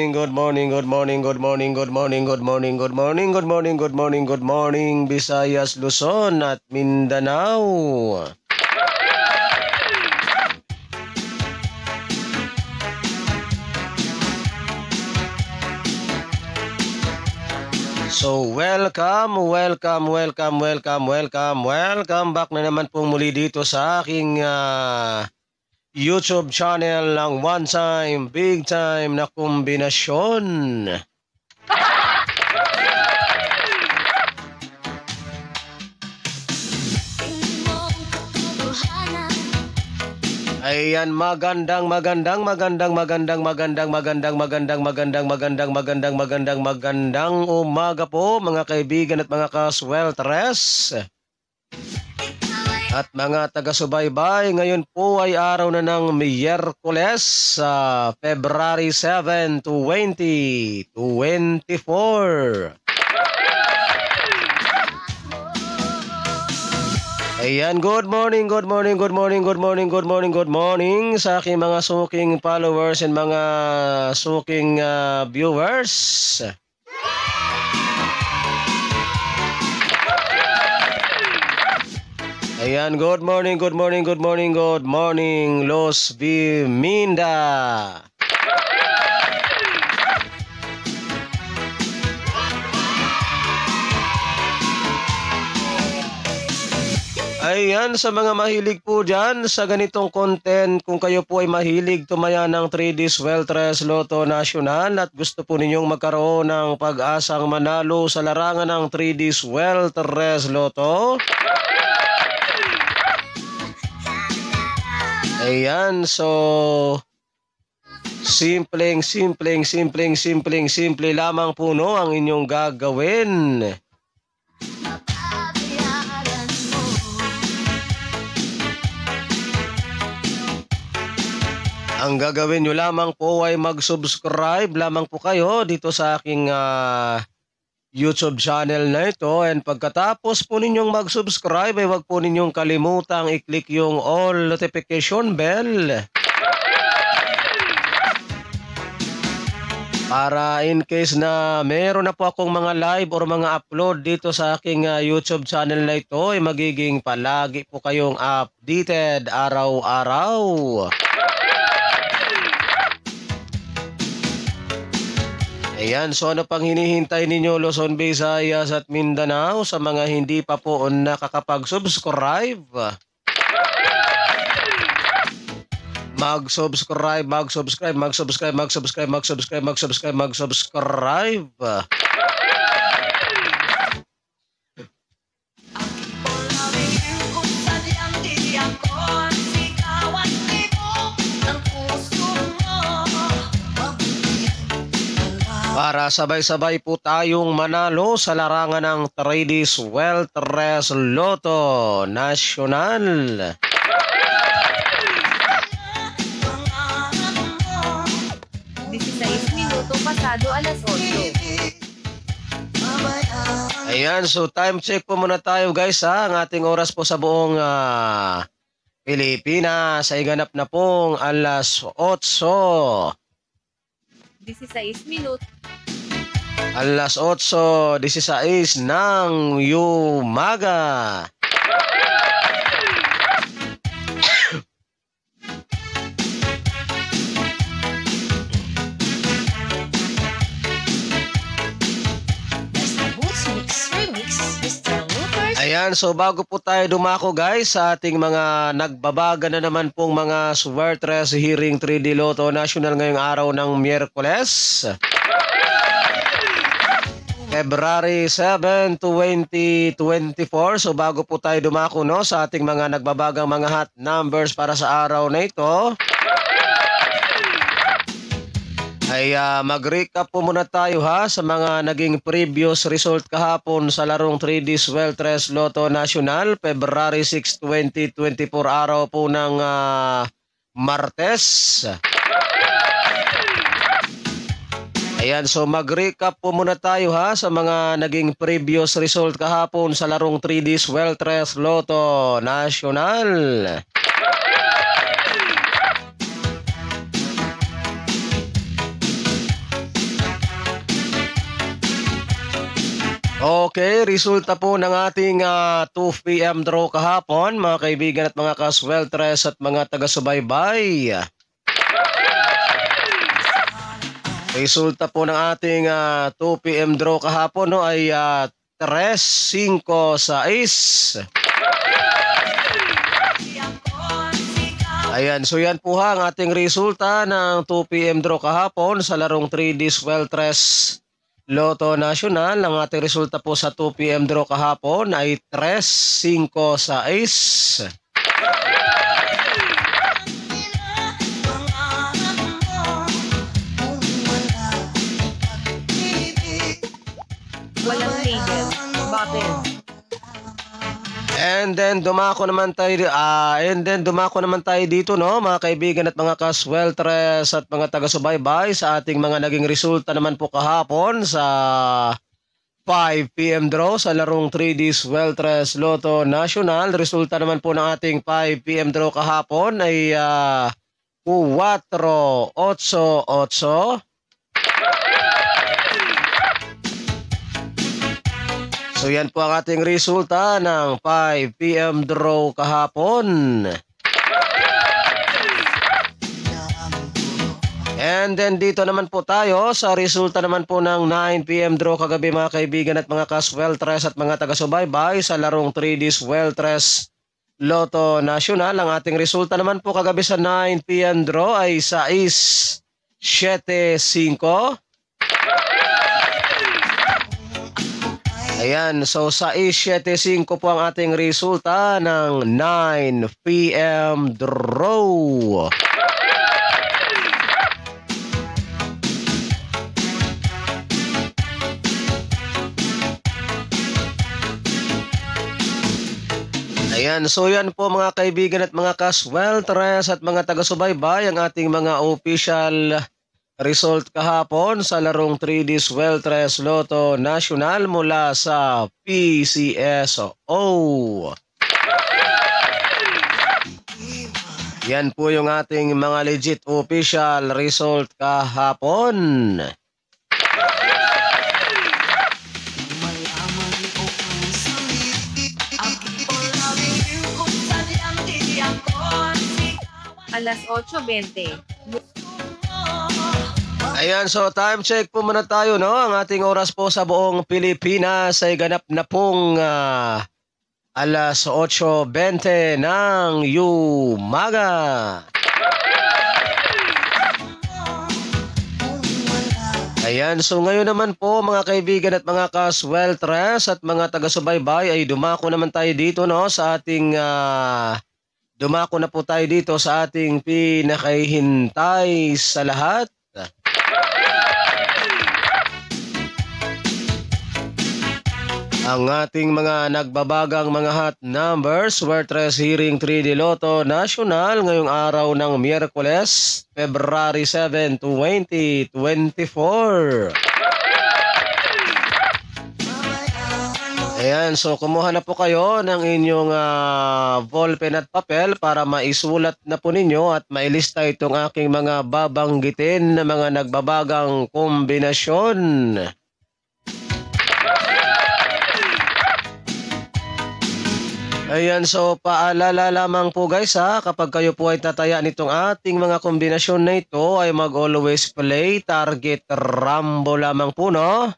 morning, good morning, good morning, good morning, good morning, good morning, good morning, good morning, good morning, good morning, Visayas, Luzon at Mindanao. So welcome back na naman pong muli dito sa aking YouTube channel ng One Time, Big Time na Kombinasyon. Ayan, magandang umaga po mga kaibigan at mga kasweltres at mga taga-subaybay. Ngayon po ay araw na ng Miyerkules, February 7, 2024. Ayan, good morning sa aking mga suking followers and mga suking viewers. Ayan, good morning, Los Biminda. Ayan, sa mga mahilig po dyan sa ganitong content, kung kayo po ay mahilig tumaya ng 3D Sweltres Lotto National at gusto po ninyong magkaroon ng pag-asang manalo sa larangan ng 3D Sweltres Lotto, ayan, so simple lamang po no ang inyong gagawin. Ang gagawin nyo lamang po ay mag-subscribe lamang po kayo dito sa aking YouTube channel na ito. And pagkatapos po ninyong mag-subscribe ay huwag po ninyong kalimutang i-click yung all notification bell. Para in case na meron na po akong mga live or mga upload dito sa aking YouTube channel na ito ay magiging palagi po kayong updated araw-araw. Ayan, so ano pang hinihintay ninyo Luzon, Visayas at Mindanao sa mga hindi pa po nakakapag-subscribe? Mag-subscribe. Para sabay-sabay po tayong manalo sa larangan ng 3D Sweltres Lotto National. 16 minuto pasado alas 8. Ayan, so time check po muna tayo guys ha. Ang ating oras po sa buong Pilipinas ay ganap na pong alas 8. 16 minuto. Alas 8:16 ng umaga. Ayan, so bago po tayo dumako guys sa ating mga nagbabaga na naman pong mga Sweltres Hearing 3D Lotto National ngayong araw ng Miyerkules, February 7, 2024. So bago po tayo dumako no sa ating mga nagbabagang mga hot numbers para sa araw na ito, ay mag-recap po muna tayo ha sa mga naging previous result kahapon sa larong 3D Sweltres Lotto National, February 6, 2024, araw po ng Martes. Ayan, so mag-recap po muna tayo ha sa mga naging previous result kahapon sa larong 3D Sweltres Lotto National. Okay, resulta po ng ating 2 p.m. draw kahapon, mga kaibigan at mga kasweltres at mga taga-subaybay. Resulta po ng ating 2 p.m. draw kahapon ay 3, 5, 6. Ayan, so yan po ang ating resulta ng 2 p.m. draw kahapon sa larong 3D Sweltres Lotto National. Ang ating resulta po sa 2 p.m. draw kahapon ay 3, 5, 6. Walang label. Button. And then dumako naman tayo dito, no, mga kaibigan at mga kasweltres at mga taga-subaybay sa ating mga naging resulta naman po kahapon sa 5 p.m. draw sa larong 3D Sweltres Lotto National. Resulta naman po ng ating 5 p.m. draw kahapon ay 4, 8, 8. So yan po ang ating resulta ng 5 p.m. draw kahapon. And then dito naman po tayo sa resulta naman po ng 9 p.m. draw kagabi, mga kaibigan at mga kasweltres at mga taga-subaybay sa larong 3D Sweltres Lotto National. Ang ating resulta naman po kagabi sa 9 p.m. draw ay 6, 7, 5. Ayan, so 6-7-5 po ang ating resulta ng 9 p.m. draw. Ayan, so yan po mga kaibigan at mga kasweltres at mga taga-subaybay ang ating mga official result kahapon sa larong 3D Sweltres Lotto National mula sa PCSO. Yan po yung ating mga legit official result kahapon. Alas 8:20. Ayan, so time check po muna tayo, no? Ang ating oras po sa buong Pilipinas ay ganap na pong alas 8:20 ng umaga. Ayan, so ngayon naman po mga kaibigan at mga kasweltres at mga taga-subaybay ay dumako naman tayo dito, no? Sa ating dumako na po tayo dito sa ating pinakahihintay sa lahat. Ang ating mga nagbabagang mga hot numbers, Sweltres Hearing 3D Lotto National ngayong araw ng Miyerkules, February 7, 2024. Ayan, so kumuha na po kayo ng inyong ballpen at papel para maisulat na po ninyo at mailista itong aking mga babanggitin na mga nagbabagang kombinasyon. Ayan, so paalala lamang po guys kapag kayo po ay tataya nitong ating mga kombinasyon na ito ay mag-always play target Rambo lamang po, no?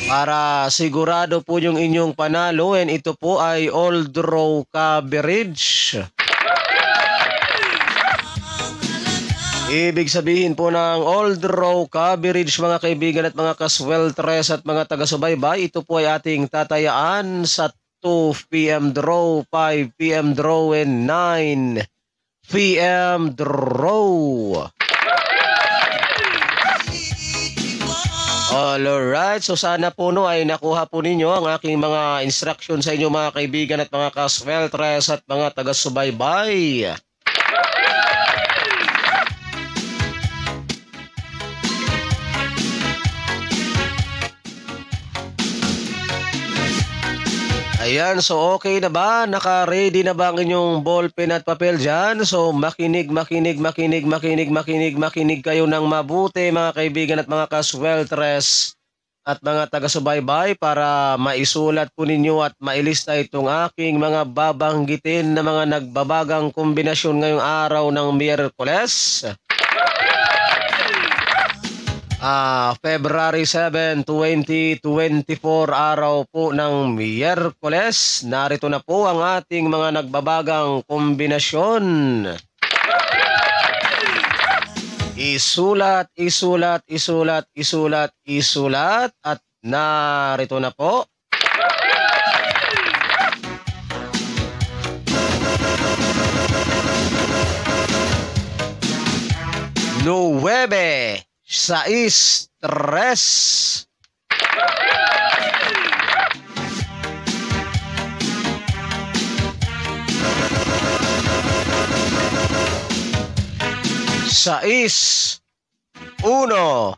Para sigurado po yung inyong panalo, and ito po ay all draw coverage. Ibig sabihin po ng all draw coverage mga kaibigan at mga kasweltres at mga taga-subaybay, ito po ay ating tatayaan sa 2 p.m. draw, 5 p.m. draw, and 9 p.m. draw. Alright, so sana po no ay nakuha po ninyo ang aking mga instruction sa inyo mga kaibigan at mga kasweltres at mga taga-subaybay. Ayan, so okay na ba? Naka-ready na ba ang inyong ballpen at papel dyan? So makinig kayo ng mabuti mga kaibigan at mga kasweltres at mga taga-subaybay para maisulat po ninyo at mailista itong aking mga babanggitin na mga nagbabagang kombinasyon ngayong araw ng Miyerkules. February 7, 2024, araw po ng Miyerkules. Narito na po ang ating mga nagbabagang kombinasyon. Isulat at narito na po. Nuwebe. 6, 3. Sais, 1,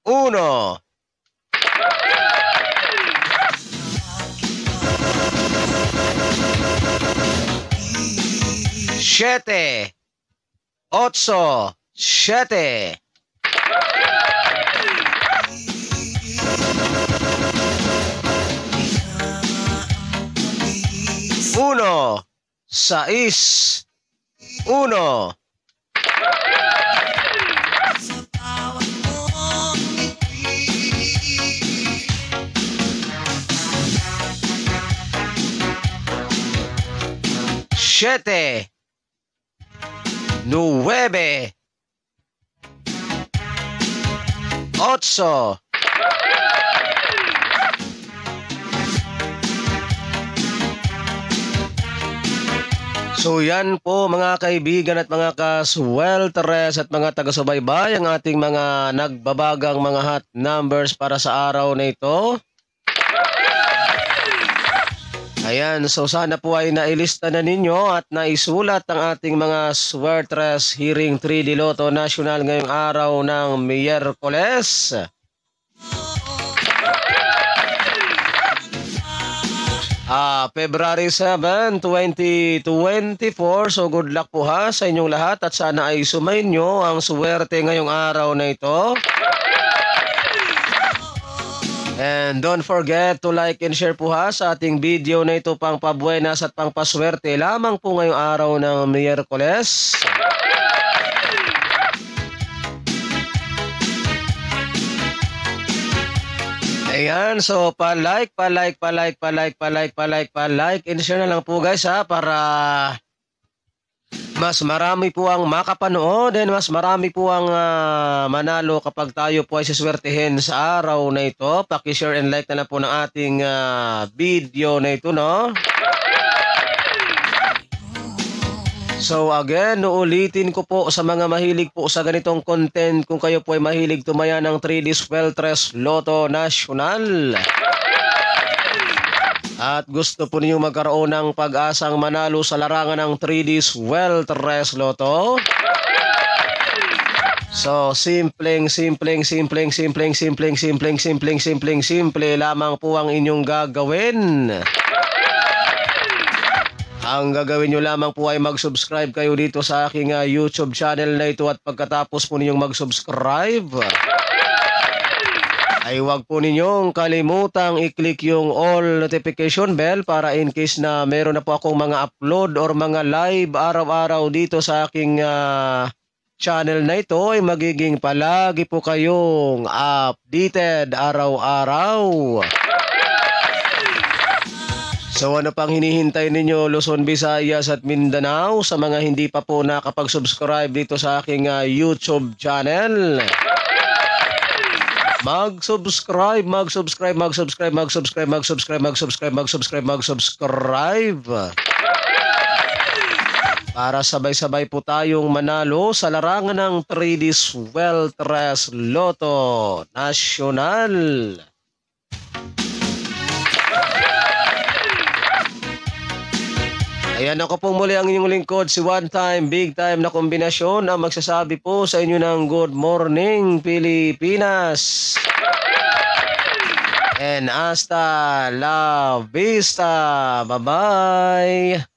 1. Siete, 8, 7. Uno, 6, 1. Siete, 9, 8. So yan po mga kaibigan at mga kasweltres at mga taga-subaybay ang ating mga nagbabagang mga hot numbers para sa araw na ito. Ayan, so sana po ay nailista na ninyo at naisulat ang ating mga swertres hearing 3D Lotto National ngayong araw ng Miyerkules. February 7, 2024. So good luck po ha sa inyong lahat at sana ay sumayin nyo ang swerte ngayong araw na ito. And don't forget to like and share po ha sa ating video na ito, pang pabuenas at pang paswerte lamang po ngayong araw ng Miyerkules. Ayan, so pa-like and share na lang po guys ha para mas marami po ang makapanood and mas marami po ang manalo kapag tayo po ay siswertehin sa araw na ito. Paki-share and like na lang po ng ating video na ito, no? So again, uulitin ko po sa mga mahilig po sa ganitong content, kung kayo po ay mahilig tumaya ng 3D Sweltres Lotto National at gusto po niyo magkaroon ng pag-asang manalo sa larangan ng 3D Sweltres Lotto. So simple lamang po ang inyong gagawin. Ang gagawin nyo lamang po ay mag-subscribe kayo dito sa aking YouTube channel na ito at pagkatapos po ninyong mag-subscribe ay huwag po ninyong kalimutang i-click yung all notification bell para in case na meron na po akong mga upload or mga live araw-araw dito sa aking channel na ito ay magiging palagi po kayong updated araw-araw. So ano pang hinihintay ninyo, Luzon, Visayas at Mindanao, sa mga hindi pa po nakapag-subscribe dito sa aking YouTube channel? Mag-subscribe para sabay-sabay po tayong manalo sa larangan ng 3D Sweltres Lotto National. Ayan, ako pong muli ang inyong lingkod, si One Time, Big Time na kombinasyon na magsasabi po sa inyo ng Good Morning Pilipinas. And hasta la vista. Bye-bye.